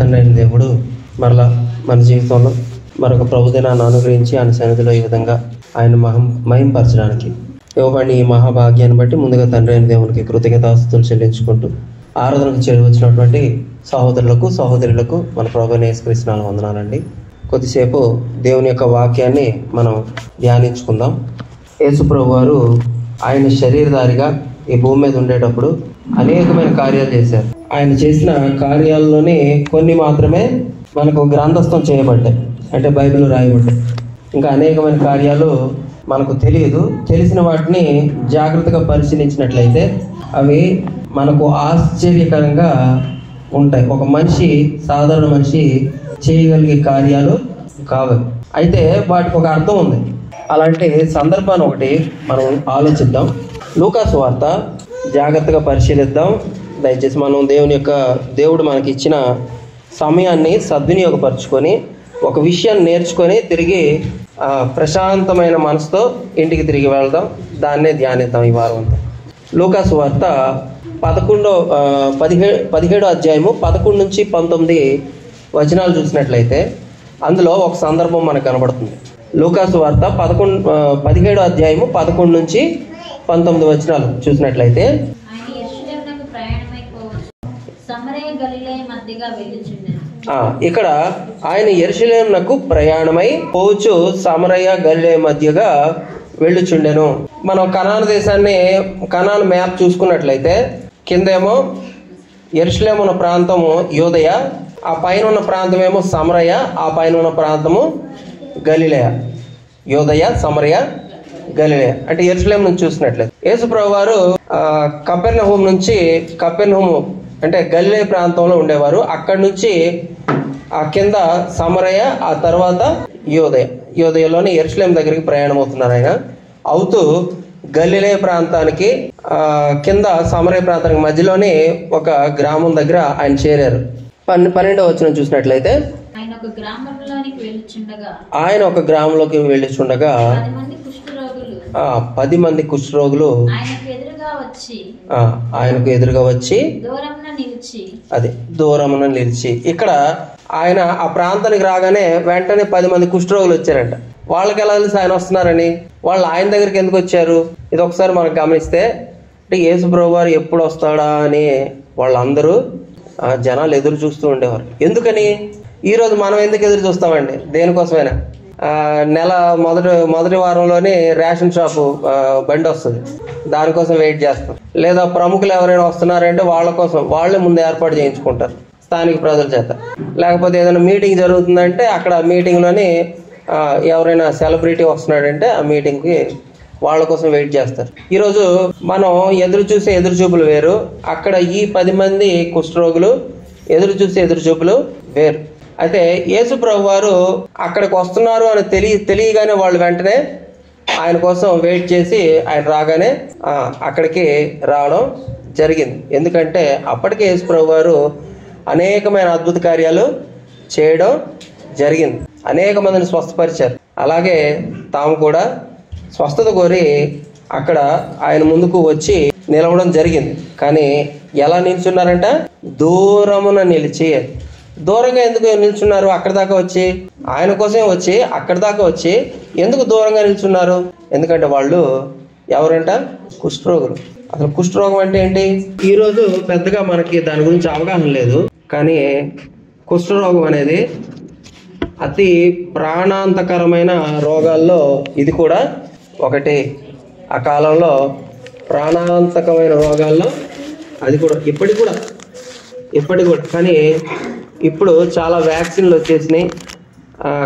తండ్రి అయిన దేవుడు మరలా మన జీవితంలో మరొక ప్రభుదినాన్ని అనుగ్రహించి ఆయన సన్నిధిలో ఈ విధంగా ఆయన మహింపరచడానికి ఇవ్వబడిన ఈ మహాభాగ్యాన్ని బట్టి ముందుగా తండ్రి అయిన దేవునికి కృతజ్ఞతాస్తుతులు చెల్లించుకుంటూ ఆరాధనకు చేరువచ్చినటువంటి సహోదరులకు సహోదరులకు మన ప్రభువైన యేసుక్రీస్తు నామమున వందనాలండి. కొద్దిసేపు దేవుని యొక్క వాక్యాన్ని మనం ధ్యానించుకుందాం. యేసు ప్రభు వారు ఆయన శరీరధారిగా ఈ భూమి మీద ఉండేటప్పుడు అనేకమైన కార్యాలు చేశారు. ఆయన చేసిన కార్యాల్లోనే కొన్ని మాత్రమే మనకు గ్రంథస్థం చేయబడ్డాయి, అంటే బైబిల్ రాయబడ్డాయి. ఇంకా అనేకమైన కార్యాలు మనకు తెలియదు. తెలిసిన వాటిని జాగ్రత్తగా పరిశీలించినట్లయితే అవి మనకు ఆశ్చర్యకరంగా ఉంటాయి. ఒక మనిషి, సాధారణ మనిషి చేయగలిగే కార్యాలు కావు. అయితే వాటికి ఒక అర్థం ఉంది. అలాంటి సందర్భాన్ని ఒకటి మనం ఆలోచిద్దాం. లూకా సువార్త జాగ్రత్తగా పరిశీలిద్దాం. దయచేసి మనం దేవుడు మనకి ఇచ్చిన సమయాన్ని సద్వినియోగపరచుకొని ఒక విషయాన్ని నేర్చుకొని తిరిగి ప్రశాంతమైన మనసుతో ఇంటికి తిరిగి వెళ్దాం. దాన్నే ధ్యానిద్దాం ఈ వారం అంతా. లూకా సువార్త 17వ అధ్యాయము 11 నుంచి 19 వచనాలు చూసినట్లయితే అందులో ఒక సందర్భం మనకు కనబడుతుంది. లూకా సువార్త 17వ అధ్యాయము 11 నుంచి 19 వచనాలు చూసినట్లయితే ఇక్కడ ఆయన యెరూషలేమునకు ప్రయాణమై పోవచ్చు సమరయ గలిలయ మధ్యగా వెళ్ళుచుండెను. మనం కనాను మ్యాప్ చూసుకున్నట్లయితే కిందేమో యెరూషలేము ఉన్న ప్రాంతము యూదయ, ఆ పైన ఉన్న ప్రాంతమేమో సమరయ, ఆ పైన ఉన్న ప్రాంతము గలిలయ. యూదయ, సమరయ, గలిలయ అంటే యెరూషలేము నుంచి చూసినట్లయితే యేసు ప్రభువు వారు కపెర్నహూము అంటే గలిలయ ప్రాంతంలో ఉండేవారు. అక్కడి నుంచి ఆ కింద సమరయ, ఆ తర్వాత యూదయలోని యెరూషలేము దగ్గరికి ప్రయాణం అవుతున్నారు. ఆయన అవుతూ గలిలయ ప్రాంతానికి కింద సమరయ ప్రాంతానికి మధ్యలోని ఒక గ్రామం దగ్గర ఆయన చేరారు. 12వ వచనం చూసినట్లయితే ఆయన ఒక గ్రామంలోకి వెళ్ళిచుండగా 10 మంది కుష్ఠరోగులు ఆయనకు ఎదురుగా వచ్చి దూరమున నిలిచి. ఇక్కడ ఆయన ఆ ప్రాంతానికి రాగానే వెంటనే 10 మంది కుష్ఠరోగులు వచ్చారంట. వాళ్ళకి ఎలా తెలిసి ఆయన వస్తున్నారని, వాళ్ళు ఆయన దగ్గరికి ఎందుకు వచ్చారు, ఇది ఒకసారి మనం గమనిస్తే అంటే యేసు ప్రభు వారు ఎప్పుడు వస్తాడా అని వాళ్ళందరూ జనాలు ఎదురు చూస్తూ ఉండేవారు. ఎందుకని? ఈరోజు మనం ఎందుకు ఎదురు చూస్తామండి? దేనికోసమైనా నెల మొదటి వారంలోనే రేషన్ షాపు బండి వస్తుంది, దానికోసం వెయిట్ చేస్తాం. లేదా ప్రముఖులు ఎవరైనా వస్తున్నారంటే వాళ్ళ కోసం వాళ్ళే ముందు ఏర్పాటు చేయించుకుంటారు స్థానిక ప్రజల చేత. లేకపోతే ఏదైనా మీటింగ్ జరుగుతుందంటే అక్కడ మీటింగ్లోని ఎవరైనా సెలబ్రిటీ వస్తున్నాడంటే ఆ మీటింగ్కి వాళ్ళ కోసం వెయిట్ చేస్తారు. ఈరోజు మనం ఎదురు చూపులు వేరు, అక్కడ ఈ 10 మంది కుష్ఠరోగులు ఎదురు చూపులు వేరు. అయితే యేసు ప్రభు వారు అక్కడికి వస్తున్నారు అని తెలియగానే వాళ్ళు వెంటనే ఆయన కోసం వెయిట్ చేసి ఆయన రాగానే అక్కడికి రావడం జరిగింది. ఎందుకంటే అప్పటికే యేసు ప్రభు వారు అనేకమైన అద్భుత కార్యాలు చేయడం జరిగింది, అనేక మందిని స్వస్థపరిచారు. అలాగే తాము కూడా స్వస్థత కోరి అక్కడ ఆయన ముందుకు వచ్చి నిలవడం జరిగింది. కానీ ఎలా నిల్చున్నారంట? దూరమున నిలిచి. దూరంగా ఎందుకు నిల్చున్నారు? అక్కడి దాకా వచ్చి ఆయన కోసమే వచ్చి అక్కడి దాకా వచ్చి ఎందుకు దూరంగా నిల్చున్నారు? ఎందుకంటే వాళ్ళు ఎవరంట? కుష్ఠరోగులు. అసలు కుష్ఠరోగం అంటే ఏంటి? ఈరోజు పెద్దగా మనకి దాని గురించి అవగాహన లేదు. కానీ కుష్ఠరోగం అనేది అతి ప్రాణాంతకరమైన రోగాల్లో ఇది కూడా ఒకటి. ఆ కాలంలో ప్రాణాంతకమైన రోగాల్లో అది కూడా ఇప్పటికి కూడా కానీ ఇప్పుడు చాలా వ్యాక్సిన్లు వచ్చేసినాయి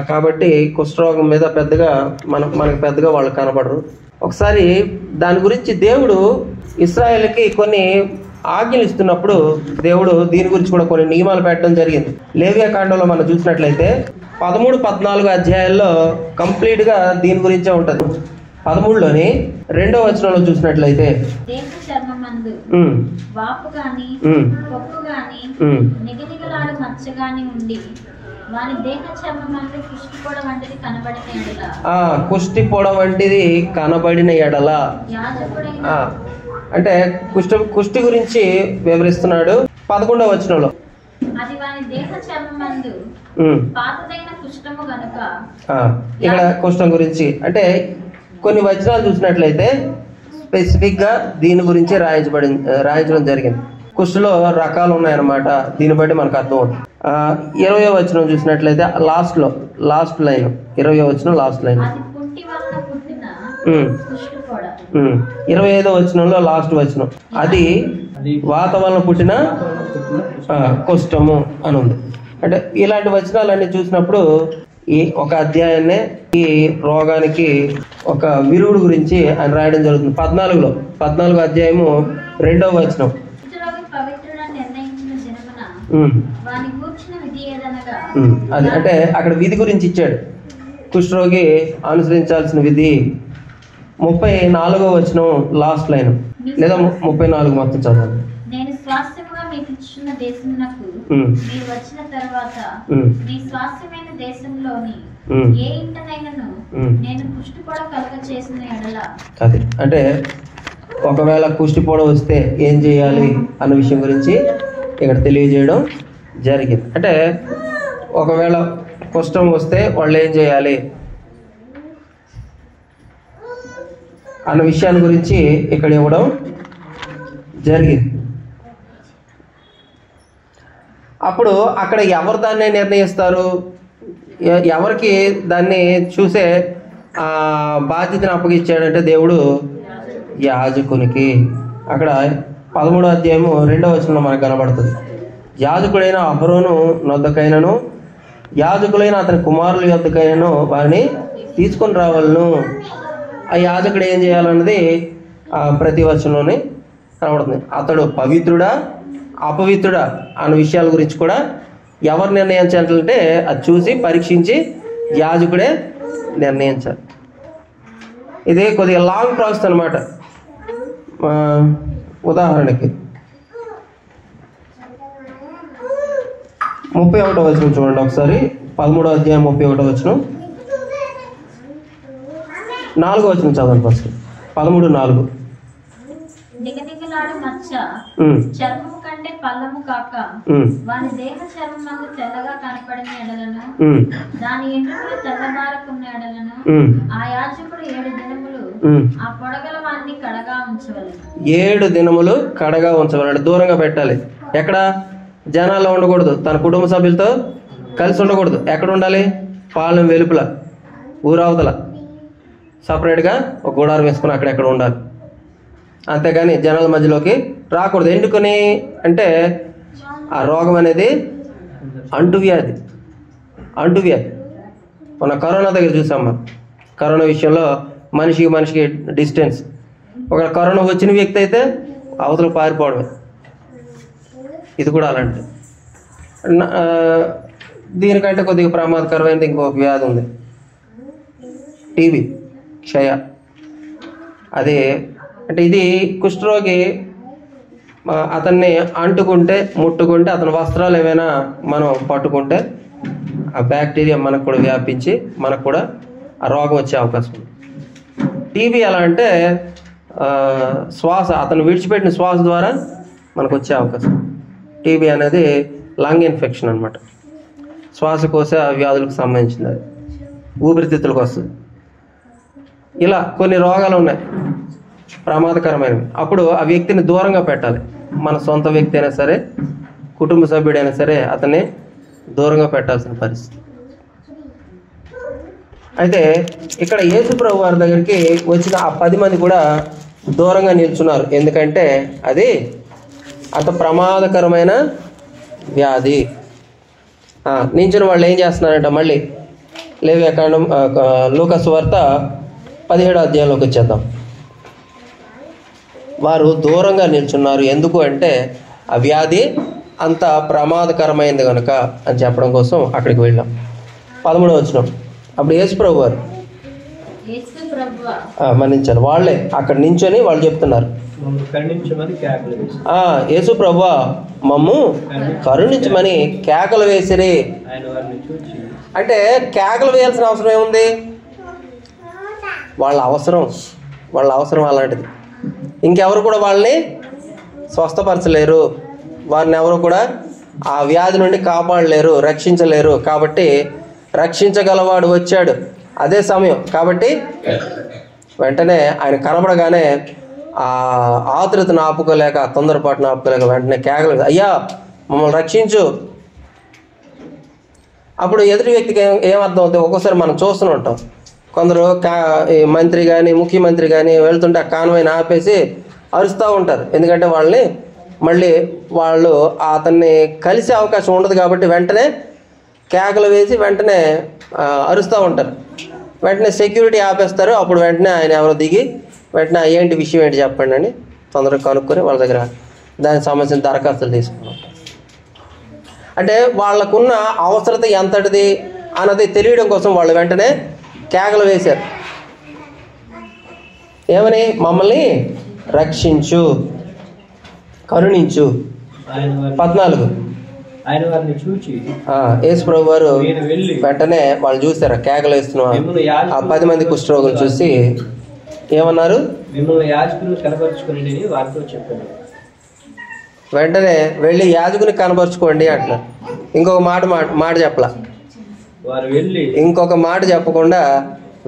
కాబట్టి కుష్ఠరోగం మీద పెద్దగా మనకు పెద్దగా వాళ్ళు కనబడరు. ఒకసారి దాని గురించి దేవుడు ఇశ్రాయేలుకి కొన్ని ఆజ్ఞలు ఇస్తున్నప్పుడు దేవుడు దీని గురించి కూడా కొన్ని నియమాలు పెట్టడం జరిగింది. లేవియా కాండంలో మనం చూసినట్లయితే 13-14 అధ్యాయాల్లో కంప్లీట్గా దీని గురించే ఉంటుంది. 13లోని 2వ వచనంలో చూసినట్లయితే కుష్టి పొడ వంటిది కనబడిన ఎడల అంటే కుష్టి గురించి వివరిస్తున్నాడు 11వ వచనంలో. అది వాని దేహ చర్మమందు పాతదైన కుష్ఠము గనుక. ఇక్కడ కుష్ఠం గురించి అంటే కొన్ని వచనాలు చూసినట్లయితే స్పెసిఫిక్ గా దీని గురించి రాయించడం జరిగింది. కుష్ఠలో రకాలు ఉన్నాయన్నమాట. దీన్ని బట్టి మనకు అర్థం అవుతుంది. 20వ వచనం చూసినట్లయితే లాస్ట్ లైన్ 20వ వచనం లాస్ట్ లైన్. 25వ వచనంలో లాస్ట్ వచనం అది వాత వలన పుట్టిన కుష్ఠము అని ఉంది. అంటే ఇలాంటి వచనాలన్నీ చూసినప్పుడు ఈ ఒక అధ్యాయాన్నే ఈ రోగానికి ఒక విరుగుడు గురించి ఆయన రాయడం జరుగుతుంది. 14వ అధ్యాయము 2వ వచనం. అది అంటే అక్కడ విధి గురించి ఇచ్చాడు. కుష్ఠరోగి అనుసరించాల్సిన విధి. 34వ వచనం లాస్ట్ లైన్ లేదా 34 మొత్తం చదవండి. నేను స్వాస్థ్యముగా మీకు ఇచ్చిన దేశమునకు మీరు వచ్చిన తర్వాత మీ స్వాస్థ్యమైన దేశంలోని ఏ ఇంటనైనను నేను కుష్ఠపోడ కలుగ చేసిన ఎడల. అది అంటే ఒకవేళ కుష్ఠపోడ వస్తే ఏం చేయాలి అన్న విషయం గురించి ఇక్కడ తెలియజేయడం జరిగింది. అంటే ఒకవేళ కుష్ఠం వస్తే వాళ్ళు ఏం చేయాలి అన్న విషయాన్ని గురించి ఇక్కడ ఇవ్వడం జరిగింది. అప్పుడు అక్కడ ఎవరు దాన్ని నిర్ణయిస్తారు, ఎవరికి దాన్ని చూసే బాధ్యతను అప్పగించాడంటే దేవుడు యాజకునికి. అక్కడ 13వ అధ్యాయము 2వ వచనంలో మనకు కనబడుతుంది. యాజకుడైన అహరోను నొద్దకైనను యాజకులైన అతని కుమారుల యొద్దకైనను వారిని తీసుకొని రావాలను. ఆ యాజకుడు ఏం చేయాలన్నది ప్రతి వచనంలోనే కనబడుతుంది. అతడు పవిత్రుడా అపవిత్రుడా అన్న విషయాల గురించి కూడా ఎవరు నిర్ణయించాలంటే అది చూసి పరీక్షించి యాజకుడే నిర్ణయించాలి. ఇది కొద్దిగా లాంగ్ ప్రాసెస్ అన్నమాట. ఉదాహరణకి 31వ వచనం చూడండి ఒకసారి. 13వ అధ్యాయం 31వ వచనం 4వ వచనం చదవండి ఫస్ట్. 13:4. దిగదిగలాడు మచ్చ చర్మము కంటే పల్లము కాక వాని దేహ చర్మమందు తెల్లగా కనపడిన ఎడలను దాని ఎంట్రుకలు తెల్లబారకున్న ఎడలను ఆ యాజకుడు 7 దినములు ఆ పొడగల వాన్ని కడగా ఉంచవలెను. 7 దినములు కడగా ఉంచవలెను. దూరంగా పెట్టాలి. ఎక్కడ? జనాల్లో ఉండకూడదు. తన కుటుంబ సభ్యులతో కలిసి ఉండకూడదు. ఎక్కడ ఉండాలి? పాలెం వెలుపల, ఊరవతల సపరేట్గా ఒక గుడారం వేసుకుని అక్కడెక్కడ ఉండాలి. అంతేగాని జనాల మధ్యలోకి రాకూడదు. ఎందుకని అంటే ఆ రోగం అనేది అంటువ్యాధి. మన కరోనా దగ్గర చూసాం. మనం కరోనా విషయంలో మనిషికి డిస్టెన్స్. ఒక కరోనా వచ్చిన వ్యక్తి అయితే అవతలకు పారిపోవడమే. ఇది కూడా అలాంటి. దీనికంటే కొద్దిగా ప్రమాదకరమైనది ఇంకొక వ్యాధి ఉంది, టీబీ, క్షయ. అదే అంటే ఇది కుష్ఠరోగి అతన్ని ముట్టుకుంటే అతని వస్త్రాలు ఏమైనా మనం పట్టుకుంటే ఆ బ్యాక్టీరియా మనకు కూడా వ్యాపించి మనకు కూడా ఆ రోగం వచ్చే అవకాశం ఉంది. టీబీ ఎలా అంటే అతను విడిచిపెట్టిన శ్వాస ద్వారా మనకు వచ్చే అవకాశం. టీబీ అనేది లంగ్ ఇన్ఫెక్షన్ అనమాట. శ్వాసకోశ వ్యాధులకు సంబంధించింది. అది ఊపిరితిత్తులకు వస్తుంది. ఇలా కొన్ని రోగాలు ఉన్నాయి ప్రమాదకరమైనవి. అప్పుడు ఆ వ్యక్తిని దూరంగా పెట్టాలి. మన సొంత వ్యక్తి అయినా సరే, కుటుంబ సభ్యుడైనా సరే అతన్ని దూరంగా పెట్టాల్సిన పరిస్థితి. అయితే ఇక్కడ యేసు ప్రభు వారి దగ్గరికి వచ్చిన ఆ 10 మంది కూడా దూరంగా నిల్చున్నారు. ఎందుకంటే అది అంత ప్రమాదకరమైన వ్యాధి. నించిన వాళ్ళు ఏం చేస్తున్నారంట? మళ్ళీ లేవియాకాండం లూకా సువార్త 17వ అధ్యాయంలోకి వచ్చేద్దాం. వారు దూరంగా నిల్చున్నారు. ఎందుకు అంటే ఆ వ్యాధి అంత ప్రమాదకరమైంది కనుక అని చెప్పడం కోసం అక్కడికి వెళ్ళాం. 13వ వచనం. అప్పుడు యేసు ప్రభు వారు మన్నించారు. వాళ్ళే అక్కడ నించొని వాళ్ళు చెప్తున్నారు, యేసు ప్రభువా మమ్ము కరుణించమని కేకలు వేసిరి. అంటే కేకలు వేయాల్సిన అవసరం ఏముంది? వాళ్ళ అవసరం అలాంటిది. ఇంకెవరు కూడా వాళ్ళని స్వస్థపరచలేరు. వారిని ఎవరు కూడా ఆ వ్యాధి నుండి కాపాడలేరు, రక్షించలేరు. కాబట్టి రక్షించగలవాడు వచ్చాడు అదే సమయం. కాబట్టి వెంటనే ఆయన కనబడగానే ఆ ఆతురతను ఆపుకోలేక, తొందరపాటును ఆపుకోలేక వెంటనే కేకలు, అయ్యా మమ్మల్ని రక్షించు. అప్పుడు ఎదుటి వ్యక్తికి ఏమర్థం అవుతుంది? ఒక్కోసారి మనం చూస్తూనే ఉంటాం, కొందరు మంత్రి కానీ ముఖ్యమంత్రి కానీ వెళ్తుంటే ఆ కాన్వాయ్ని ఆపేసి అరుస్తూ ఉంటారు. ఎందుకంటే వాళ్ళని మళ్ళీ వాళ్ళు అతన్ని కలిసే అవకాశం ఉండదు కాబట్టి వెంటనే కేకలు వేసి వెంటనే అరుస్తూ ఉంటారు. వెంటనే సెక్యూరిటీ ఆపేస్తారు. అప్పుడు వెంటనే ఆయన ఎవరో దిగి వెంటనే ఏంటి విషయం ఏంటి చెప్పండి అని తొందరగా కనుక్కొని వాళ్ళ దగ్గర దానికి సంబంధించిన దరఖాస్తులు తీసుకున్నాం. అంటే వాళ్ళకున్న అవసరత ఎంతటిది అన్నది తెలియడం కోసం వాళ్ళు వెంటనే కేకలు వేశారు. ఏమని? మమ్మల్ని రక్షించు, కరుణించు. 14 యేసు ప్రభు వారు వెంటనే వాళ్ళు చూసారు కేకలు వేస్తున్నారు. ఆ 10 మంది కుష్ఠరోగులు చూసి ఏమన్నారు? వెంటనే వెళ్ళి యాజకుని కనపరుచుకోండి అంటున్నారు. ఇంకొక మాట చెప్పలా, ఇంకొక మాట చెప్పకుండా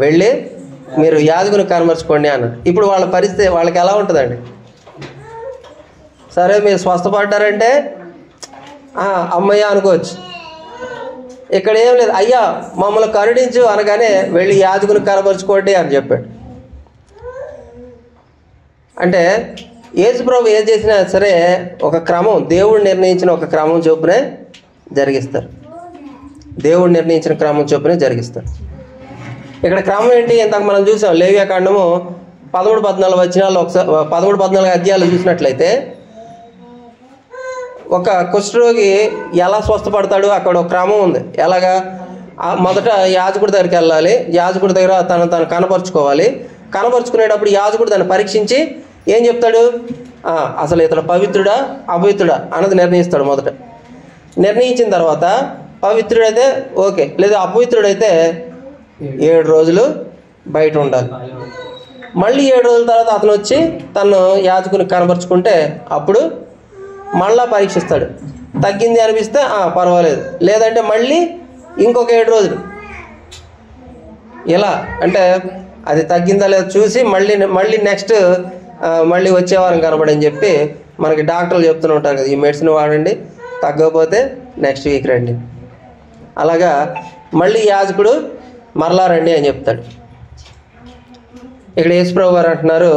వెళ్ళి మీరు యాజకుని కనపరుచుకోండి అన్నారు. ఇప్పుడు వాళ్ళ పరిస్థితి వాళ్ళకి ఎలా ఉంటుందండి? సరే మీరు స్వస్థపడ్డారంటే అమ్మయ్య అనుకోవచ్చు. ఇక్కడ ఏం లేదు, అయ్యా మమ్మల్ని కరుణించు అనగానే వెళ్ళి యాజకుని కనపరుచుకోండి అని చెప్పాడు. అంటే యేసు ప్రభు ఏం చేసినా సరే ఒక క్రమం, దేవుడు నిర్ణయించిన ఒక క్రమం చొప్పునే జరిగిస్తారు. దేవుడు నిర్ణయించిన క్రమం చొప్పునే జరిగిస్తారు. ఇక్కడ క్రమం ఏంటి? ఇంతకు మనం చూసాం లేవియాకాండము 13-14 వచనాలు, ఒకసారి 13-14 అధ్యాయాలు చూసినట్లయితే ఒక కుష్ఠరోగి ఎలా స్వస్థపడతాడు అక్కడ ఒక క్రమం ఉంది. ఎలాగా? మొదట యాజకుడి దగ్గరికి వెళ్ళాలి, యాజకుడి దగ్గర తను కనపరుచుకోవాలి. కనపరుచుకునేటప్పుడు యాజకుడు దాన్ని పరీక్షించి ఏం చెప్తాడు? అసలు ఇతడు పవిత్రుడా అపవిత్రుడా అన్నది నిర్ణయిస్తాడు. మొదట నిర్ణయించిన తర్వాత పవిత్రుడైతే ఓకే, లేదా అపవిత్రుడైతే 7 రోజులు బయట ఉండాలి. మళ్ళీ 7 రోజుల తర్వాత అతను వచ్చి తను యాజకుని కనపరుచుకుంటే అప్పుడు మళ్ళా పరీక్షిస్తాడు. తగ్గింది అనిపిస్తే పర్వాలేదు, లేదంటే మళ్ళీ ఇంకొక 7 రోజులు. ఇలా అంటే అది తగ్గిందా లేదా చూసి మళ్ళీ నెక్స్ట్ మళ్ళీ వచ్చే వారం కనబడని చెప్పి మనకి డాక్టర్లు చెప్తూనే ఉంటారు కదా, ఈ మెడిసిన్ వాడండి, తగ్గకపోతే నెక్స్ట్ వీక్ రండి. అలాగా మళ్ళీ యాజకుడు మరలా రండి అని చెప్తాడు. ఇక్కడ యేసు ప్రభు వారు అంటున్నారు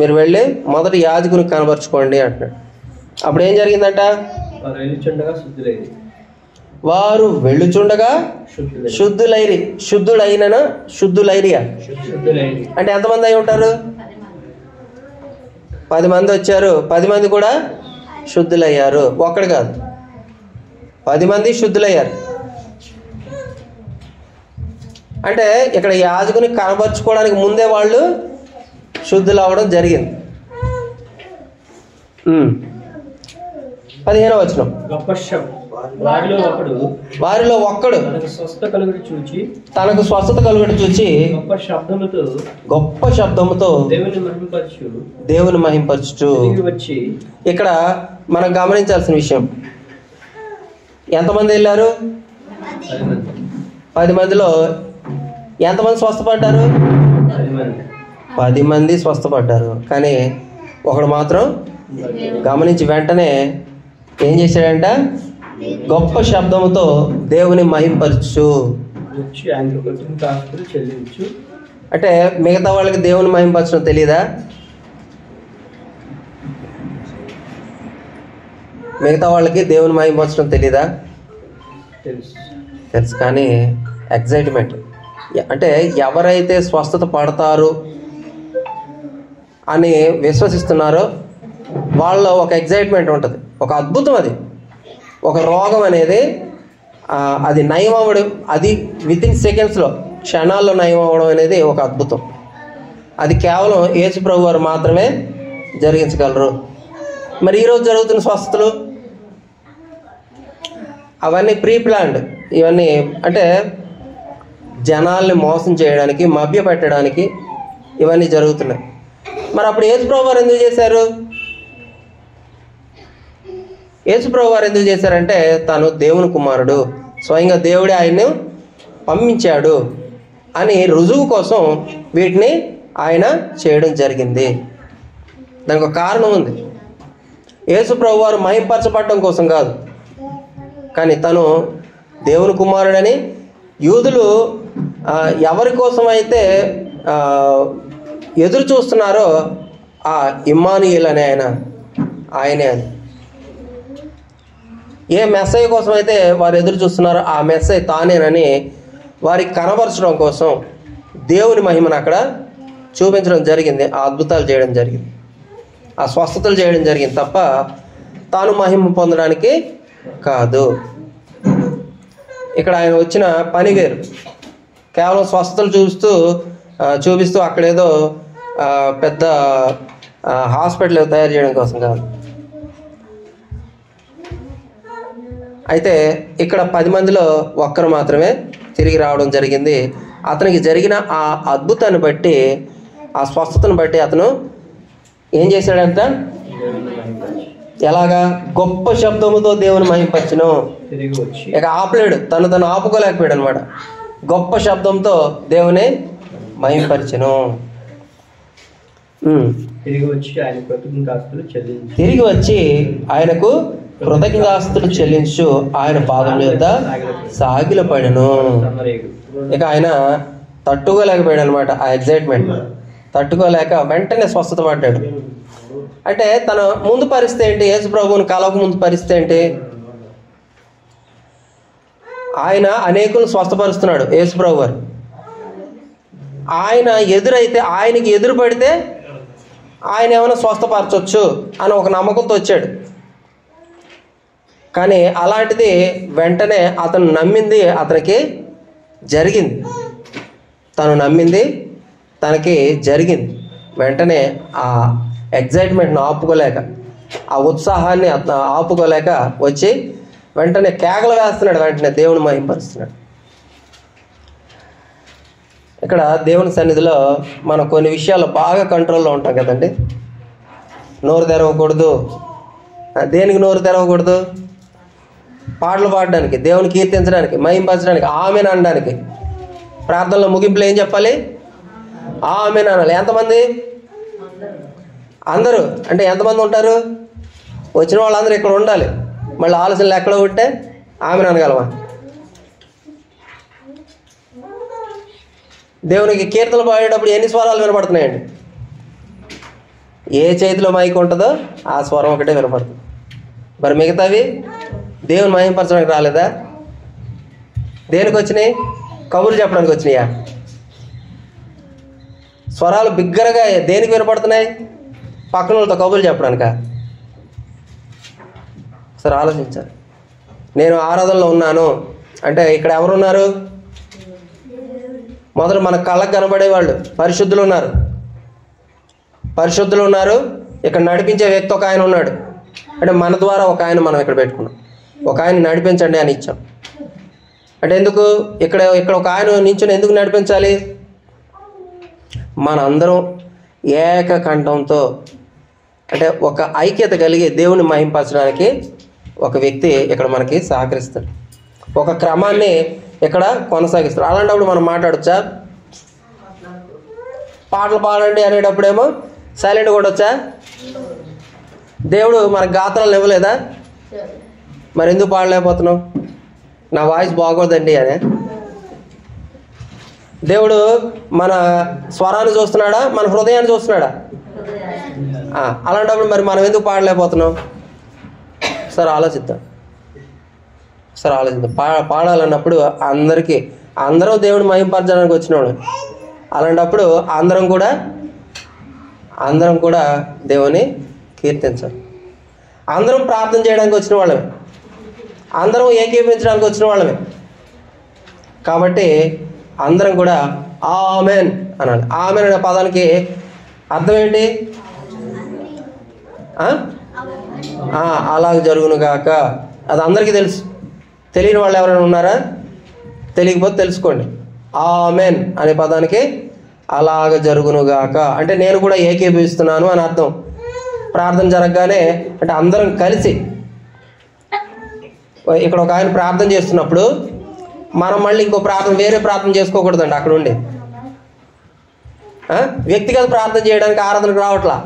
మీరు వెళ్ళి మొదటి యాజకుని కనపరుచుకోండి అంటున్నాడు. అప్పుడు ఏం జరిగిందంట? వారు వెళ్ళుచుండగా శుద్ధులైరి. శుద్ధులైరియా అంటే ఎంతమంది అయి ఉంటారు? 10 మంది వచ్చారు. 10 మంది కూడా శుద్ధులయ్యారు. ఒక్కడు కాదు, 10 మంది శుద్ధులయ్యారు. అంటే ఇక్కడ యాజకుని కనపరుచుకోవడానికి ముందే వాళ్ళు శుద్ధులు అవ్వడం జరిగింది. 15వ వచనం, వారిలో ఒక్కడు తనకు స్వస్థత కలుగుట చూచి గొప్ప శబ్దముతో దేవుని మహింపరచుచు. ఇక్కడ మనం గమనించాల్సిన విషయం, ఎంతమంది వెళ్ళారు? 10 మందిలో ఎంతమంది స్వస్థపడ్డారు? 10 మంది స్వస్థపడ్డారు. కానీ ఒకడు మాత్రం గమనించి వెంటనే ఏం చేశాడంట? గొప్ప శబ్దముతో దేవుని మహింపరచు. అంటే మిగతా వాళ్ళకి దేవుని మహింపరచడం తెలియదా? మిగతా వాళ్ళకి దేవుని మహింపరచడం తెలీదా? తెలుసు. కానీ ఎగ్జైట్మెంట్ అంటే ఎవరైతే స్వస్థత పడతారు అని విశ్వసిస్తున్నారో వాళ్ళలో ఒక ఎగ్జైట్మెంట్ ఉంటుంది, ఒక అద్భుతం. అది ఒక రోగం అనేది అది నయం అవ్వడం, అది వితిన్ సెకండ్స్లో, క్షణాల్లో నయం అవ్వడం అనేది ఒక అద్భుతం. అది కేవలం యేసు ప్రభు వారు మాత్రమే జరిగించగలరు. మరి ఈరోజు జరుగుతున్న స్వస్థతలు అవన్నీ ప్రీ ప్లాన్డ్. ఇవన్నీ అంటే జనాల్ని మోసం చేయడానికి, మభ్యపెట్టడానికి ఇవన్నీ జరుగుతున్నాయి. మరి అప్పుడు యేసు ప్రభు వారు ఎందుకు చేశారు? యేసుప్రభు వారు ఎందుకు చేశారంటే తాను దేవుని కుమారుడు, స్వయంగా దేవుడే ఆయన్ను పంపించాడు అని రుజువు కోసం వీటిని ఆయన చేయడం జరిగింది. దానికి ఒక కారణం ఉంది. యేసుప్రభు వారు మహింపరచబడటం కోసం కాదు, కానీ తను దేవుని కుమారుడని యూదులు ఎవరి కోసం అయితే ఎదురు చూస్తున్నారో ఆ ఇమ్మానుయేల్ అనే ఆయనే అని, ఏ మెస్సయ్య కోసం అయితే వారు ఎదురు చూస్తున్నారో ఆ మెస్సయ్య తానేనని వారికి కనబరచడం కోసం దేవుని మహిమను అక్కడ చూపించడం జరిగింది. ఆ అద్భుతాలు చేయడం జరిగింది, ఆ స్వస్థతలు చేయడం జరిగింది తప్ప తాను మహిమ పొందడానికి కాదు. ఇక్కడ ఆయన వచ్చిన పని వేరు, కేవలం స్వస్థతలు చూపిస్తూ అక్కడేదో పెద్ద హాస్పిటల్ తయారు చేయడం కోసం కాదు. అయితే ఇక్కడ 10 మందిలో ఒక్కరు మాత్రమే తిరిగి రావడం జరిగింది. అతనికి జరిగిన ఆ అద్భుతాన్ని బట్టి, ఆ స్వస్థతను బట్టి అతను ఏం చేశాడంట? ఎలాగా? గొప్ప శబ్దముతో దేవుని మహింపరచును. ఇక ఆపలేడు, తను ఆపుకోలేకపోయాడు అనమాట. గొప్ప శబ్దంతో దేవుని మహింపరచును. తిరిగి వచ్చి ఆయనకు కృతజ్ఞతాస్తులు చెల్లించు ఆయన పాదం మీద సాగిలపడెను. ఇక ఆయన తట్టుకోలేకపోయాడు అనమాట. ఆ ఎగ్జైట్మెంట్ తట్టుకోలేక వెంటనే స్వస్థత పడ్డాడు. అంటే తన ముందు పరిస్థితి ఏంటి? యేసు ప్రభువుని కలవక ముందు పరిస్థితి ఏంటి? ఆయన అనేకులను స్వస్థపరుస్తున్నాడు యేసు ప్రభు వారు. ఆయన ఎదురైతే, ఆయనకి ఎదురు పడితే ఆయన ఏమైనా స్వస్థపరచవచ్చు అని ఒక నమ్మకంతో వచ్చాడు. కానీ అలాంటిది వెంటనే అతను నమ్మింది అతనికి జరిగింది. తను నమ్మింది తనకి జరిగింది. వెంటనే ఆ ఎగ్జైట్మెంట్ని ఆపుకోలేక, ఆ ఉత్సాహాన్ని ఆపుకోలేక వచ్చి వెంటనే కేకలు వేస్తున్నాడు. వెంటనే దేవుని మహింపరుస్తున్నాడు. ఇక్కడ దేవుని సన్నిధిలో మనం కొన్ని విషయాలు బాగా కంట్రోల్లో ఉంటాం కదండి. నోరు తెరవకూడదు. దేనికి నోరు తెరవకూడదు? పాటలు పాడడానికి, దేవుని కీర్తించడానికి, మహింపరచడానికి, ఆమెన్ అనడానికి. ప్రార్థనలో ముగింపులో ఏం చెప్పాలి? ఆమెన్ అనాలి. ఎంతమంది? అందరూ. అంటే ఎంతమంది ఉంటారు? వచ్చిన వాళ్ళందరూ ఇక్కడ ఉండాలి. మళ్ళీ ఆలోచనలు ఎక్కడ ఉంటే ఆమెన్ అనగలమా? దేవునికి కీర్తనలు పాడేటప్పుడు ఎన్ని స్వరాలు వినపడుతున్నాయండి? ఏ చేతిలో మైక్ ఉంటుందో ఆ స్వరం ఒకటే వినపడుతుంది. మరి మిగతావి దేవుని మహింపరచడానికి రాలేదా? దేనికి వచ్చినాయి? కబుర్లు చెప్పడానికి వచ్చినాయా? స్వరాలు బిగ్గరగా దేనికి వినపడుతున్నాయి? పక్కన వాళ్ళతో కబుర్లు చెప్పడానికా? సరే ఆలోచించాలి. నేను ఆరాధనలో ఉన్నాను అంటే ఇక్కడ ఎవరున్నారు? మొదలు మన కళ్ళకు కనబడేవాళ్ళు పరిశుద్ధులు ఉన్నారు. ఇక్కడ నడిపించే వ్యక్తి ఒక ఆయన ఉన్నాడు. అంటే మన ద్వారా ఒక ఆయన మనం ఇక్కడ పెట్టుకున్నాం. ఒక ఆయన నడిపించండి అని ఇచ్చాం. అంటే ఎందుకు? ఇక్కడ ఒక ఆయన నించుని ఎందుకు నడిపించాలి? మన అందరం ఏకకంఠంతో, అంటే ఒక ఐక్యత కలిగి దేవుని మహింపరచడానికి ఒక వ్యక్తి ఇక్కడ మనకి సహకరిస్తాడు. ఒక క్రమాన్ని ఇక్కడ కొనసాగిస్తాడు. అలాంటప్పుడు మనం మాట్లాడొచ్చా? పాటలు పాడండి అనేటప్పుడేమో సైలెంట్ కొట్టొచ్చా? దేవుడు మనకు గాత్రాలు ఇవ్వలేదా? మరి ఎందుకు పాడలేకపోతున్నావు? నా వాయిస్ బాగోదండి అనే. దేవుడు మన స్వరాన్ని చూస్తున్నాడా? మన హృదయాన్ని చూస్తున్నాడా? అలాంటప్పుడు మరి మనం ఎందుకు పాడలేకపోతున్నాం? సరే ఆలోచిద్దాం. పాడాలన్నప్పుడు అందరూ దేవుని మహింపరచడానికి వచ్చినవాడు. అలాంటప్పుడు అందరం కూడా దేవుని కీర్తించాలి. అందరం ప్రార్థన చేయడానికి వచ్చిన వాళ్ళమే, అందరం ఏకీభవించడానికి వచ్చిన వాళ్ళమే. కాబట్టి అందరం కూడా ఆమెన్ అనాలి. ఆమెన్ అనే పదానికి అర్థం ఏంటి? అలాగ జరుగునుగాక. అది అందరికీ తెలుసు. తెలియని వాళ్ళు ఎవరైనా ఉన్నారా? తెలియకపోతే తెలుసుకోండి. ఆమెన్ అనే పదానికి అలాగ జరుగునుగాక అంటే నేను కూడా ఏకీభవిస్తున్నాను అని అర్థం. ప్రార్థన జరగగానే అంటే అందరం కలిసి ఇక్కడ ఒక ఆయన ప్రార్థన చేస్తున్నప్పుడు మనం మళ్ళీ ఇంకో ప్రార్థన, వేరే ప్రార్థన చేసుకోకూడదండి. అక్కడ ఉండి వ్యక్తిగత ప్రార్థన చేయడానికి ఆరాధనకు రావట్లా.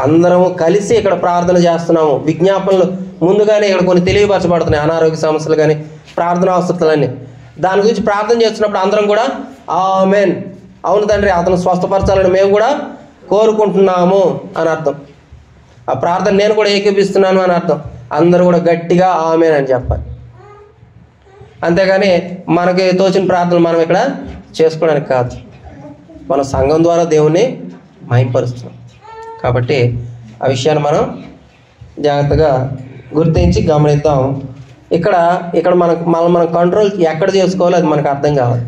అందరము కలిసి ఇక్కడ ప్రార్థన చేస్తున్నాము. విజ్ఞాపనలు ముందుగానే ఇక్కడ కొన్ని తెలియపరచబడుతున్నాయి, అనారోగ్య సమస్యలు కానీ ప్రార్థన అవసరాలన్నీ. దాని గురించి ప్రార్థన చేస్తున్నప్పుడు అందరం కూడా ఆమేన్, అవును తండ్రి అతను స్వస్థపరచాలని మేము కూడా కోరుకుంటున్నాము అని అర్థం. ఆ ప్రార్థన నేను కూడా ఏకీపిస్తున్నాను అని అర్థం. అందరూ కూడా గట్టిగా ఆమేన్ అని చెప్పాలి. అంతేగాని మనకి తోచిన ప్రార్థనలు మనం ఇక్కడ చేసుకోవడానికి కాదు, మన సంఘం ద్వారా దేవుణ్ణి మహిమపరుస్తున్నాం. కాబట్టి ఆ విషయాన్ని మనం జాగ్రత్తగా గుర్తించి గమనిద్దాం. ఇక్కడ మనం కంట్రోల్ ఎక్కడ చేసుకోవాలో అది మనకు అర్థం కావాలి.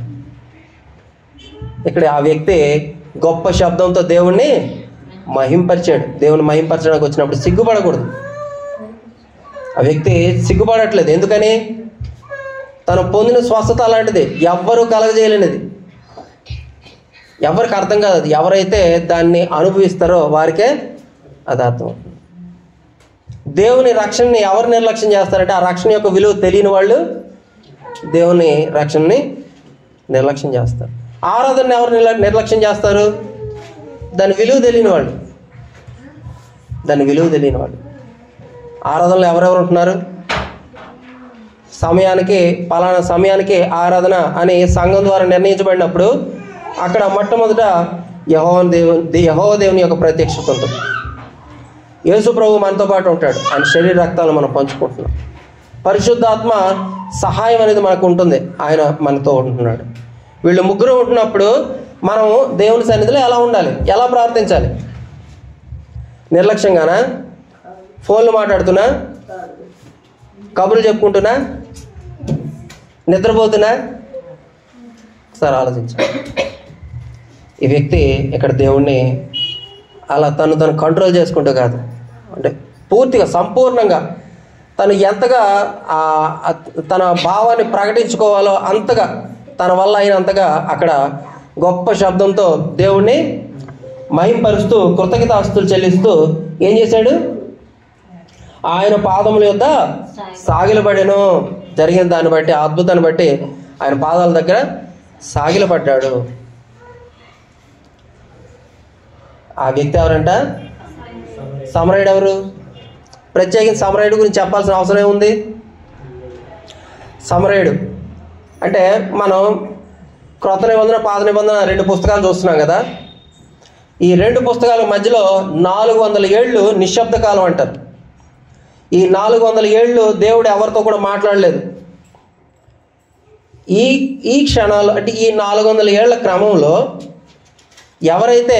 ఇక్కడ ఆ వ్యక్తి గొప్ప శబ్దంతో దేవుణ్ణి మహింపరిచాడు. దేవుని మహింపరచడానికి వచ్చినప్పుడు సిగ్గుపడకూడదు. ఆ వ్యక్తి సిగ్గుపడట్లేదు. ఎందుకని? తను పొందిన స్వస్థత అలాంటిది, ఎవ్వరూ కలగజేయలేనిది, ఎవరికి అర్థం కాదు. అది ఎవరైతే దాన్ని అనుభవిస్తారో వారికే అది అర్థం. దేవుని రక్షణని ఎవరు నిర్లక్ష్యం చేస్తారంటే, ఆ రక్షణ యొక్క విలువ తెలియని వాళ్ళు దేవుని రక్షణని నిర్లక్ష్యం చేస్తారు. ఆరాధన ఎవరు నిర్లక్ష్యం చేస్తారు? దాని విలువ తెలియని వాళ్ళు. ఆరాధనలో ఎవరెవరు ఉంటున్నారు? సమయానికి, పలానా సమయానికి ఆరాధన అని సంఘం ద్వారా నిర్ణయించబడినప్పుడు అక్కడ మొట్టమొదట యెహోవా దేవుని యొక్క ప్రత్యక్షత ఉంటుంది. యేసు ప్రభు మనతో పాటు ఉంటాడు. ఆయన శరీర రక్తాలను మనం పంచుకుంటున్నాం. పరిశుద్ధాత్మ సహాయం అనేది మనకు ఉంటుంది, ఆయన మనతో ఉంటున్నాడు. వీళ్ళు ముగ్గురు ఉంటున్నప్పుడు మనం దేవుని సన్నిధిలో ఎలా ఉండాలి, ఎలా ప్రార్థించాలి? నిర్లక్ష్యంగానా? ఫోన్లు మాట్లాడుతున్నా, కబుర్లు చెప్పుకుంటున్నా, నిద్రపోతున్నా? ఒకసారి ఆలోచించాలి. ఈ వ్యక్తి ఇక్కడ దేవుణ్ణి అలా తను కంట్రోల్ చేసుకుంటూ కాదు, అంటే పూర్తిగా సంపూర్ణంగా తను ఎంతగా తన భావాన్ని ప్రకటించుకోవాలో అంతగా, తన వల్ల అయినంతగా అక్కడ గొప్ప శబ్దంతో దేవుణ్ణి మహింపరుస్తూ కృతజ్ఞతాస్తుతులు చెల్లిస్తూ ఏం చేశాడు? ఆయన పాదముల యొద్ద సాగిలపడెను. జరిగిన దాన్ని బట్టి, ఆ అద్భుతాన్ని బట్టి ఆయన పాదాల దగ్గర సాగిలపడ్డాడు. ఆ వ్యక్తి ఎవరంట? సమరయుడు. ఎవరు? ప్రత్యేకించి సమరయుడు గురించి చెప్పాల్సిన అవసరం ఏముంది? సమరయుడు అంటే మనం క్రొత్త నిబంధన, పాత నిబంధన 2 పుస్తకాలు చూస్తున్నాం కదా. ఈ 2 పుస్తకాల మధ్యలో 400 ఏళ్ళు నిశ్శబ్ద కాలం అంటారు. ఈ 400 ఏళ్ళు దేవుడు ఎవరితో కూడా మాట్లాడలేదు. ఈ క్షణాలు, అంటే ఈ 400 ఏళ్ల క్రమంలో ఎవరైతే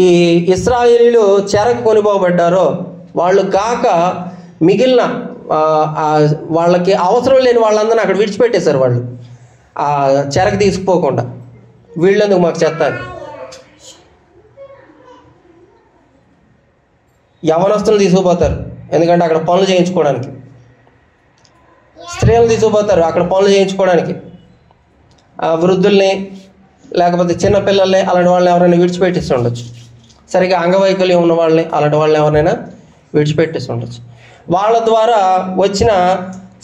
ఈ ఇశ్రాయేలీయులు చెరకు కొనిపోబడ్డారో వాళ్ళు కాక మిగిలిన వాళ్ళకి అవసరం లేని వాళ్ళందరినీ అక్కడ విడిచిపెట్టేశారు. వాళ్ళు ఆ చెరకు తీసుకుపోకుండా వీళ్ళెందుకు మాకు చెత్తారు? యవనస్తులు తీసుకుపోతారు, ఎందుకంటే అక్కడ పనులు చేయించుకోవడానికి. స్త్రీలు తీసుకుపోతారు అక్కడ పనులు చేయించుకోవడానికి. వృద్ధుల్ని లేకపోతే చిన్నపిల్లల్ని, అలాంటి వాళ్ళని ఎవరైనా విడిచిపెట్టేసి ఉండొచ్చు. సరిగా అంగవైకల్యం ఉన్న వాళ్ళని, అలాంటి వాళ్ళని ఎవరైనా విడిచిపెట్టేసి ఉండొచ్చు. వాళ్ళ ద్వారా వచ్చిన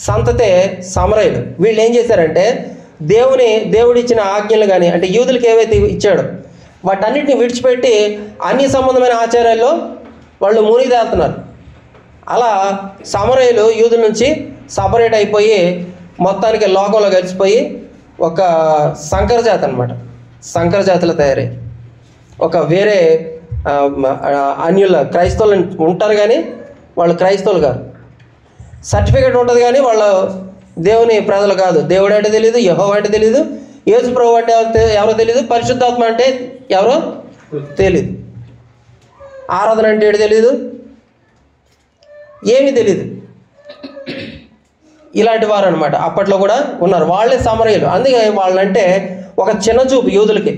సంతతే సమరయులు. వీళ్ళు ఏం చేశారంటే దేవుడిచ్చిన ఆజ్ఞలు కానీ, అంటే యూదులకు ఏవైతే ఇచ్చాడో వాటన్నిటిని విడిచిపెట్టి అన్ని సంబంధమైన ఆచారాల్లో వాళ్ళు మునిగితేలుతున్నారు. అలా సమరయులు యూదుల నుంచి సపరేట్ అయిపోయి మొత్తానికి లోకంలో కలిసిపోయి ఒక సంకర జాతి అనమాట. సంకర జాతిలో తయారయ్యారు. ఒక వేరే అన్యుల క్రైస్తవులు ఉంటారు కానీ వాళ్ళు క్రైస్తవులు కాదు. సర్టిఫికేట్ ఉంటుంది కానీ వాళ్ళు దేవుని ప్రజలు కాదు. దేవుడు అంటే తెలియదు, యెహోవా అంటే తెలియదు, యేసు ప్రభు అంటే ఎవరో తెలియదు, పరిశుద్ధాత్మ అంటే ఎవరో తెలియదు, ఆరాధన అంటే ఏంటి తెలియదు, ఏమీ తెలియదు. ఇలాంటి వారు అనమాట అప్పట్లో కూడా ఉన్నారు. వాళ్ళే సమరయులు. అందుకే వాళ్ళంటే ఒక చిన్న చూపు యూదులకి.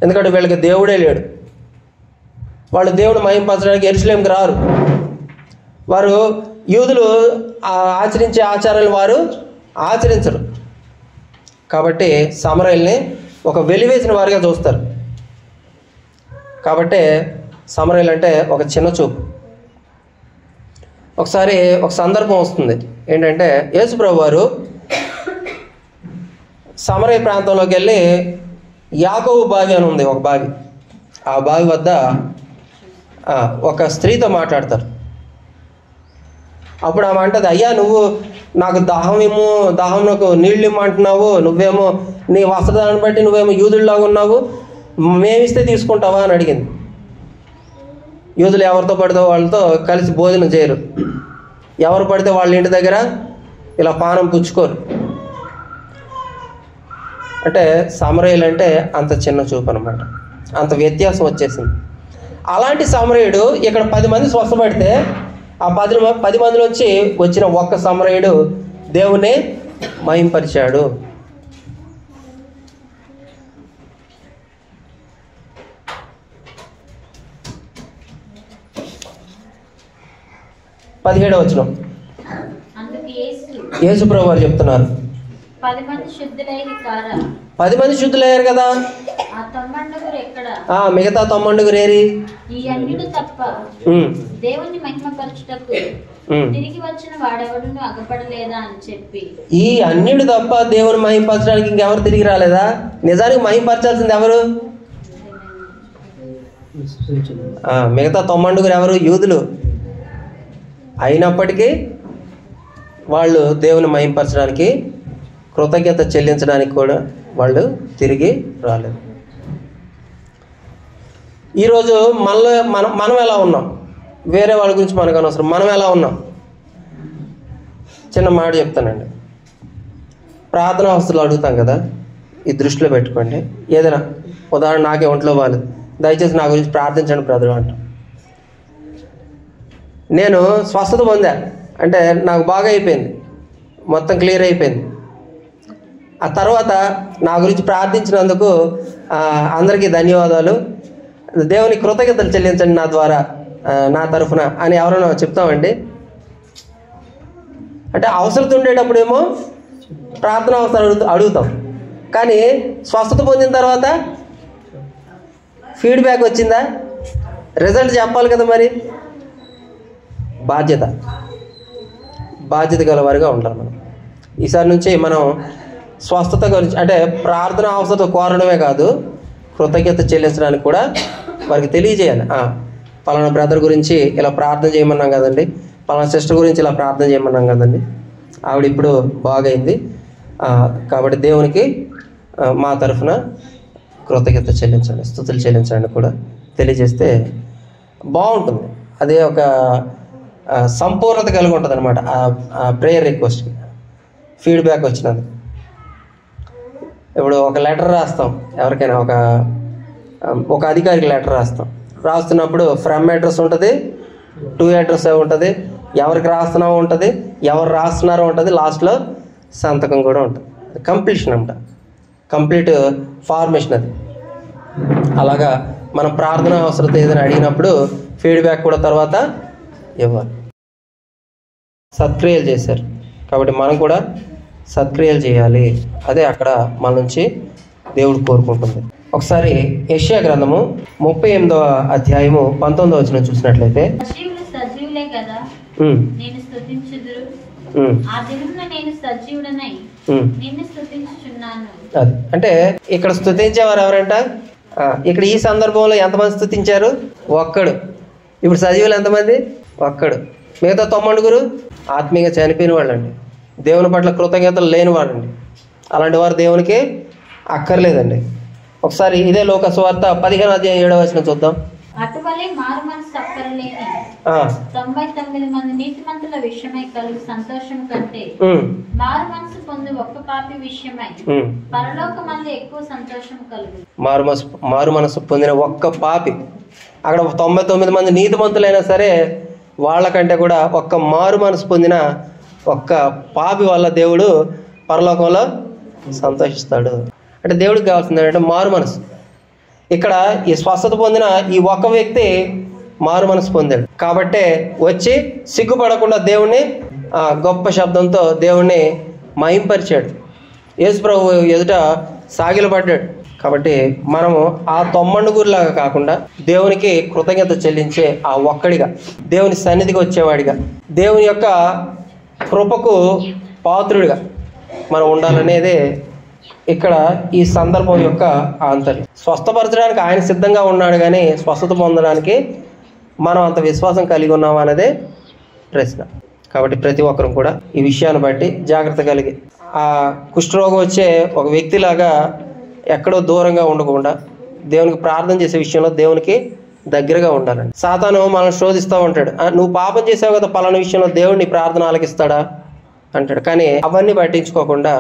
ఎందుకంటే వీళ్ళకి దేవుడే లేడు. వాళ్ళు దేవుడు మహింపరచడానికి యెరూషలేముకి రారు. వారు యూదులు ఆచరించే ఆచారాలు వారు ఆచరించరు. కాబట్టి సమరయుల్ని ఒక వెలివేసిన వారిగా చూస్తారు. కాబట్టి సమరయులు అంటే ఒక చిన్న చూపు. ఒకసారి ఒక సందర్భం వస్తుంది. ఏంటంటే యేసుప్రభు వారు సమరయ ప్రాంతంలోకి వెళ్ళి యాకోబు బావి అని ఉంది ఒక బావి. ఆ బావి వద్ద ఒక స్త్రీతో మాట్లాడతారు. అప్పుడు ఆమె అంటది, అయ్యా నువ్వు నాకు దాహం నాకు నీళ్ళు ఇమ్మంటున్నావు, నువ్వేమో నీ వస్త్రదాన్ని బట్టి నువ్వేమో యూదుల్లాగా ఉన్నావు, మేమిస్తే తీసుకుంటావా అని అడిగింది. యూదులు ఎవరితో పడితే వాళ్ళతో కలిసి భోజనం చేయరు, ఎవరు పడితే వాళ్ళ ఇంటి దగ్గర ఇలా పానం పుచ్చుకోరు. అంటే సమరయులు అంటే అంత చిన్న చూపు అనమాట, అంత వ్యత్యాసం వచ్చేసింది. అలాంటి సమరయుడు ఇక్కడ 10 మంది స్వస్థపడితే ఆ 10 మందిలోంచి వచ్చిన ఒక్క సమరయుడు దేవుని మహింపరిచాడు. పదిహేడవ వచనం యేసుప్రభు వారు చెప్తున్నారు, 10 మంది శుద్ధులయ్యారు కదా, మిగతా 90 ఏరి? ఈ అన్యుడు తప్ప దేవుని మహిమపరచుటకు తిరిగి వచ్చిన వాడెవడును అగపడలేదా అని చెప్పి, ఈ అన్యుడు తప్ప దేవుని మహిమపరచడానికి ఇంకెవరు తిరిగి రాలేదా? నిజానికి మహిమపరచాల్సింది ఎవరు? మిగతా 90 ఎవరు? యూదులు. అయినప్పటికీ వాళ్ళు దేవుని మహిమపరచడానికి, కృతజ్ఞత చెల్లించడానికి కూడా వాళ్ళు తిరిగి రాలేదు. ఈరోజు మనం ఎలా ఉన్నాం? వేరే వాళ్ళ గురించి మనకు అనవసరం, మనం ఎలా ఉన్నాం? చిన్న మాట చెప్తానండి. ప్రార్థనా అవస్థలు అడుగుతాం కదా, ఈ దృష్టిలో పెట్టుకోండి. ఏదైనా ఉదాహరణ, నాకే ఒంట్లో బాగాలేదు, దయచేసి నా గురించి ప్రార్థించండి బ్రదర్ అంటాం. నేను స్వస్థత పొందా అంటే నాకు బాగా అయిపోయింది, మొత్తం క్లియర్ అయిపోయింది. ఆ తర్వాత నా గురించి ప్రార్థించినందుకు అందరికీ ధన్యవాదాలు, దేవుని కృతజ్ఞతలు చెల్లించండి నా ద్వారా, నా తరఫున అని ఎవరైనా చెప్తామండి? అంటే అవసరం ఉండేటప్పుడేమో ప్రార్థన అవసరం అడుగుతాం, కానీ స్వస్థత పొందిన తర్వాత ఫీడ్బ్యాక్ వచ్చిందా? రిజల్ట్ చెప్పాలి కదా. మరి బాధ్యత గలవారిగా ఉండాలి మనం. ఈసారి నుంచి మనం స్వస్థత గురించి అంటే ప్రార్థన అవసరం కోరడమే కాదు, కృతజ్ఞత చెల్లించడానికి కూడా వారికి తెలియజేయాలి. పలానా బ్రదర్ గురించి ఇలా ప్రార్థన చేయమన్నాం కదండి, పలానా సిస్టర్ గురించి ఇలా ప్రార్థన చేయమన్నాం కదండి, ఆవిడ ఇప్పుడు బాగైంది, కాబట్టి దేవునికి మా తరఫున కృతజ్ఞత చెల్లించండి, స్తుతులు చెల్లించండి కూడా తెలియజేస్తే బాగుంటుంది. అదే ఒక సంపూర్ణత కలిగి ఉంటుంది అనమాట ఆ ప్రేయర్ రిక్వెస్ట్కి. ఫీడ్బ్యాక్ వచ్చినందుకు ఇప్పుడు ఒక లెటర్ రాస్తాం ఎవరికైనా, ఒక అధికారికి లెటర్ రాస్తున్నప్పుడు ఫ్రమ్ అడ్రస్ ఉంటుంది, టు అడ్రస్ ఉంటుంది, ఎవరికి రాస్తున్నామో ఉంటుంది, ఎవరు రాస్తున్నారో ఉంటుంది, లాస్ట్లో సంతకం కూడా ఉంటుంది. కంప్లీషన్ అనమాట, కంప్లీట్ ఫార్మేషన్ అది. అలాగా మనం ప్రార్థన అవసరత ఏదైనా అడిగినప్పుడు ఫీడ్బ్యాక్ కూడా తర్వాత ఇవ్వాలి. సత్క్రియలు చేశారు కాబట్టి మనం కూడా సత్క్రియలు చేయాలి. అదే అక్కడ మన నుంచి దేవుడు కోరుకుంటుంది. ఒకసారి యెషయా గ్రంథము 38వ అధ్యాయము 19వ వచనం చూసినట్లయితే, సజీవులే కదా నేను స్తుతించుదురు, ఆ దినమున నేను సజీవుడనై నిన్ను స్తుతించుచున్నాను. అది అంటే ఇక్కడ స్తుతించేవారు ఎవరంట? ఇక్కడ ఈ సందర్భంలో ఎంతమంది స్తుతించారు? ఒక్కడు. ఇప్పుడు సజీవులు ఎంతమంది? ఒక్కడు. మిగతా 90 ఆత్మీయంగా చనిపోయిన వాళ్ళండి, దేవుని పట్ల కృతజ్ఞతలు లేని వాళ్ళండి. అలాంటి వారు దేవునికి అక్కర్లేదండి. ఒకసారి ఇదే లోక సువార్త 15వ అధ్యాయం 7వ వచనం చూద్దాం. అటువలే మారు మనసు తప్పలేని 99 మంది నీతిమంతుల విషయమై కలుగు సంతోషం కంటే మారు మనసు పొంది ఒక్క పాపి విషయమై పరలోకమందు ఎక్కువ సంతోషం కలుగు. మారు మనసు పొందిన ఒక్క పాపి, అక్కడ 99 మంది నీతిమంతులైనా సరే వాళ్ళకంటే కూడా ఒక్క మారు మనసు పొందిన ఒక్క పాపి వల్ల దేవుడు పరలోకంలో సంతోషిస్తాడు. అంటే దేవుడికి కావాల్సింది ఏంటంటే మారు మనసు. ఇక్కడ ఈ స్వస్థత పొందిన ఈ ఒక్క వ్యక్తి మారు మనసు పొందాడు కాబట్టే వచ్చి సిగ్గుపడకుండా దేవుణ్ణి గొప్ప శబ్దంతో దేవుణ్ణి మహింపరిచాడు. యేసు ప్రభు ఎదుట సాగిలపడ్డాడు. కాబట్టి మనము ఆ తొమ్మండుగురిలాగా కాకుండా దేవునికి కృతజ్ఞత చెల్లించే ఆ ఒక్కడిగా, దేవుని సన్నిధికి వచ్చేవాడిగా, దేవుని యొక్క కృపకు పాత్రుడిగా మనం ఉండాలనేదే ఇక్కడ ఈ సందర్భం యొక్క ఆంతర్యం. స్వస్థపరచడానికి ఆయన సిద్ధంగా ఉన్నాడు, కానీ స్వస్థత పొందడానికి మనం అంత విశ్వాసం కలిగి ఉన్నామా అనేదే ప్రశ్న. కాబట్టి ప్రతి ఒక్కరు కూడా ఈ విషయాన్ని బట్టి జాగ్రత్త కలిగి ఆ కుష్ఠరోగం వచ్చే ఒక వ్యక్తిలాగా ఎక్కడో దూరంగా ఉండకుండా దేవునికి ప్రార్థన చేసే విషయంలో దేవునికి దగ్గరగా ఉండాలండి. సాతాను మనం శోధిస్తూ ఉంటాడు, నువ్వు పాపం చేసావు కదా పలానా విషయంలో దేవుడు నీ ప్రార్థన ఆలకిస్తాడా అంటాడు. కానీ అవన్నీ పట్టించుకోకుండా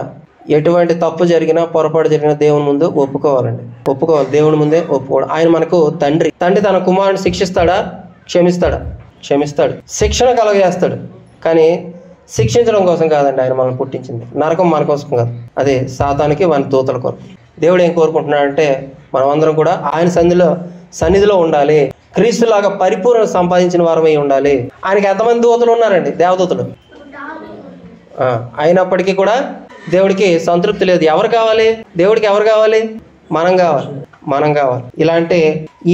ఎటువంటి తప్పు జరిగినా పొరపాటు జరిగినా దేవుని ముందు ఒప్పుకోవాలండి. దేవుని ముందే ఒప్పుకోవడం. ఆయన మనకు తండ్రి తన కుమారుని శిక్షిస్తాడా? క్షమిస్తాడు. శిక్షణ కలగజేస్తాడు, కానీ శిక్షించడం కోసం కాదండి ఆయన మనల్ని పుట్టించింది. నరకం మన కోసం కాదు, అదే సాతానికి వాని దూతల కొరకు. దేవుడు ఏం కోరుకుంటున్నాడంటే మనం అందరం కూడా ఆయన సన్నిధిలో ఉండాలి, క్రీస్తులాగా పరిపూర్ణ సంపాదించిన వారమై ఉండాలి. ఆయనకి ఎంతమంది దూతలు ఉన్నారండి? దేవదూతలు. అయినప్పటికీ కూడా దేవుడికి సంతృప్తి లేదు. ఎవరు కావాలి? దేవుడికి ఎవరు కావాలి? మనం కావాలి. ఇలాంటి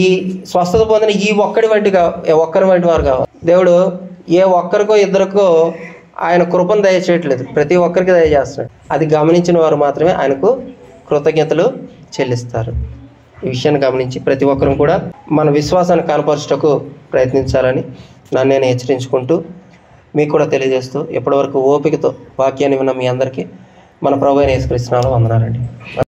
ఈ స్వస్థత పొందిన ఈ ఒక్కరి వంటి వారు కావాలి. దేవుడు ఏ ఒక్కరికో ఇద్దరికో ఆయన కృపను దయచేయట్లేదు, ప్రతి ఒక్కరికి దయచేస్తున్నాడు. అది గమనించిన వారు మాత్రమే ఆయనకు కృతజ్ఞతలు చెల్లిస్తారు. ఈ విషయాన్ని గమనించి ప్రతి ఒక్కరూ కూడా మన విశ్వాసాన్ని కనపరచుటకు ప్రయత్నించాలని నన్ను నేను హెచ్చరించుకుంటూ మీకు కూడా తెలియజేస్తూ ఇప్పటివరకు ఓపికతో వాక్యాన్ని విన్న మీ అందరికీ మన ప్రభువైన యేసుక్రీస్తు నామములో వందనాలండి.